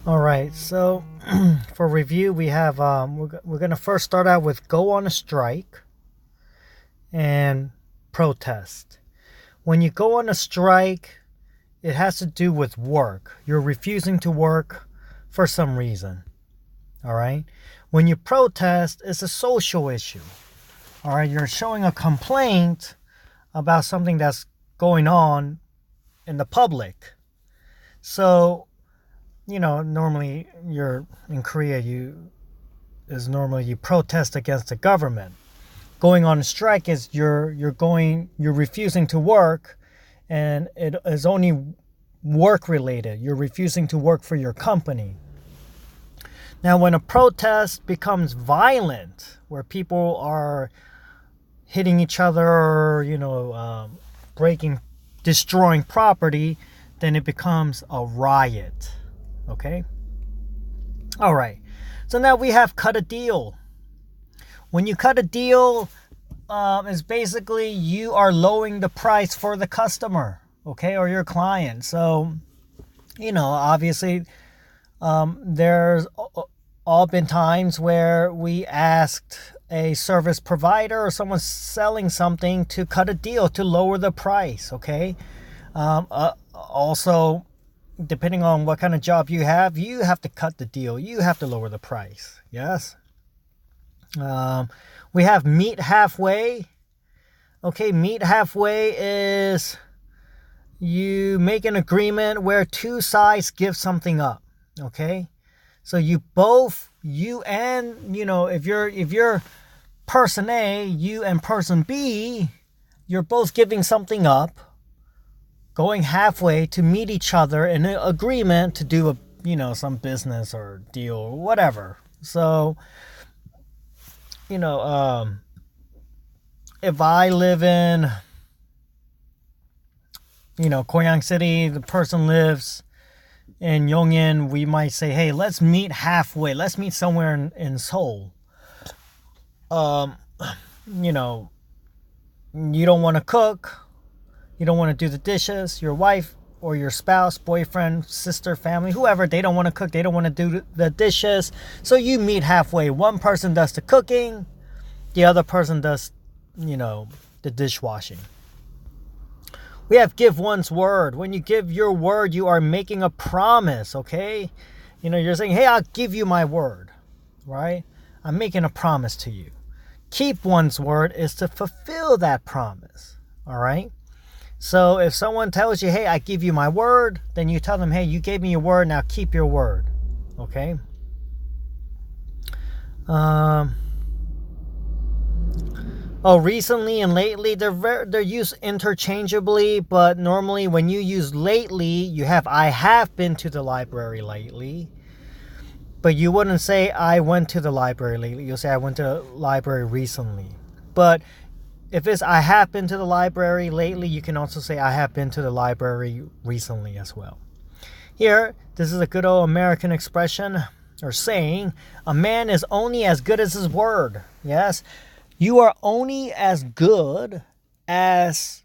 All right, so for review, we have we're gonna first start out with go on a strike and protest. When you go on a strike, it has to do with work. You're refusing to work for some reason. All right. When you protest, it's a social issue. All right. You're showing a complaint about something that's going on in the public. So, normally you're in Korea, you protest against the government. Going on a strike is you're refusing to work, and it is only work related. You're refusing to work for your company. Now, when a protest becomes violent, where people are hitting each other, breaking, destroying property, then it becomes a riot. Okay? All right. So now we have cut a deal. When you cut a deal, it's basically you are lowering the price for the customer, okay, or your client. So, obviously, there's all been times where we asked a service provider or someone selling something to cut a deal to lower the price, okay? Also, depending on what kind of job you have to cut the deal. You have to lower the price, yes? We have meet halfway. Okay, meet halfway is you make an agreement where two sides give something up. Okay, so you and if you're person A, you and person B, you're both giving something up, going halfway to meet each other in an agreement to do some business or deal or whatever. So, if I live in, Koyang City, the person lives in Yongin, we might say, hey, let's meet halfway. Let's meet somewhere in Seoul. You don't want to cook. You don't want to do the dishes. Your wife or your spouse, boyfriend, sister, family, whoever, they don't want to cook. They don't want to do the dishes. So you meet halfway. One person does the cooking. The other person does, the dishwashing. We have give one's word. When you give your word, you are making a promise, okay? You're saying, hey, I'll give you my word, right? I'm making a promise to you. Keep one's word is to fulfill that promise, all right? So if someone tells you, hey, I give you my word, then you tell them, hey, you gave me your word, now keep your word, okay? Recently and lately, they're used interchangeably, but normally when you use lately, you have I have been to the library lately. But you wouldn't say I went to the library lately. You'll say I went to the library recently. But if it's I have been to the library lately, you can also say I have been to the library recently as well. Here, this is a good old American expression or saying, a man is only as good as his word. Yes. You are only as good as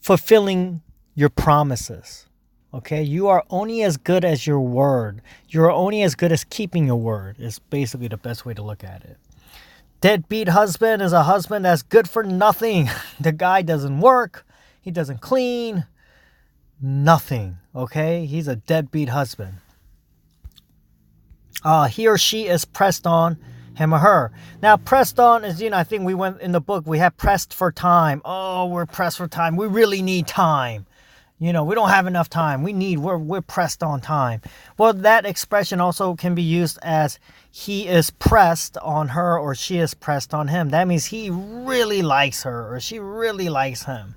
fulfilling your promises. Okay? You are only as good as your word. You are only as good as keeping your word is basically the best way to look at it. Deadbeat husband is a husband that's good for nothing. The guy doesn't work. He doesn't clean. Nothing. Okay? He's a deadbeat husband. He or she is pressed on. Him or her. Now, pressed on is, I think we went in the book, we have pressed for time. Oh, we're pressed for time. We really need time. We don't have enough time. We're pressed on time. Well, that expression also can be used as he is pressed on her or she is pressed on him. That means he really likes her or she really likes him.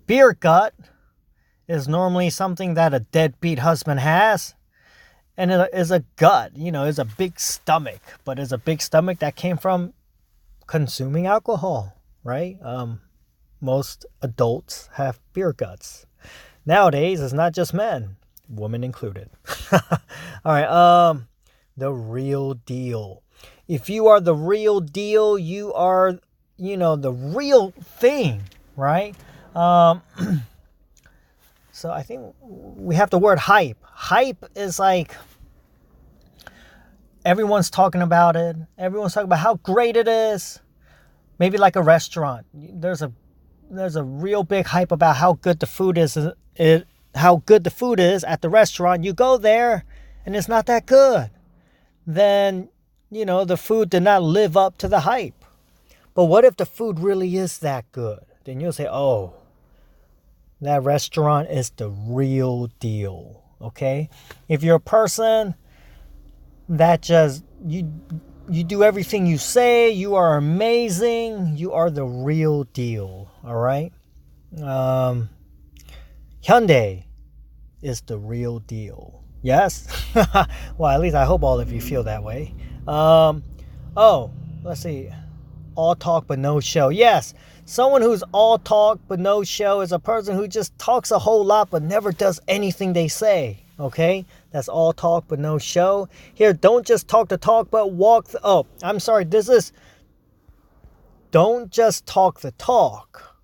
Beer gut is normally something that a deadbeat husband has. And it is a gut, it's a big stomach. But it's a big stomach that came from consuming alcohol, right? Most adults have beer guts. Nowadays, it's not just men, women included. All right, the real deal. If you are the real deal, you are, the real thing, right? So I think we have the word hype. Hype is like everyone's talking about it. Everyone's talking about how great it is. Maybe like a restaurant. There's a real big hype about how good the food is. How good the food is at the restaurant. You go there and it's not that good. Then, the food did not live up to the hype. But what if the food really is that good? Then you'll say, oh, that restaurant is the real deal. Okay? If you're a person that just, you do everything you say, you are amazing, you are the real deal. All right? Hyundai is the real deal. Yes? Well, at least I hope all of you feel that way. Let's see. All talk but no show. Yes, someone who's all talk but no show is a person who just talks a whole lot but never does anything they say. Okay? That's all talk but no show. Here, don't just talk the talk but walk don't just talk the talk,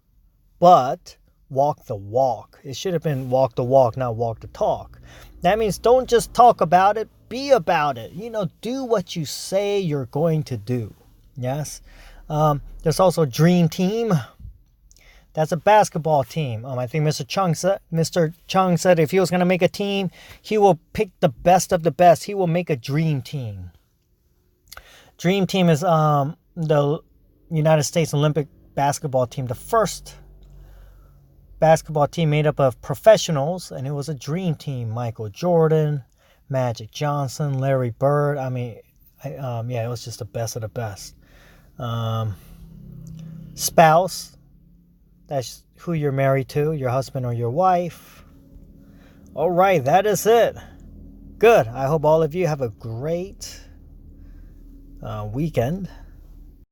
but walk the walk. It should have been walk the walk, not walk the talk. That means don't just talk about it, be about it. Do what you say you're going to do. Yes. There's also Dream Team. That's a basketball team. I think Mr. Chung said if he was going to make a team, he will pick the best of the best. He will make a dream team. Dream Team is the United States Olympic basketball team, the first basketball team made up of professionals, and it was a dream team. Michael Jordan, Magic Johnson, Larry Bird. It was just the best of the best. Spouse, that's who you're married to, your husband or your wife. All right, that is it. Good. I hope all of you have a great weekend.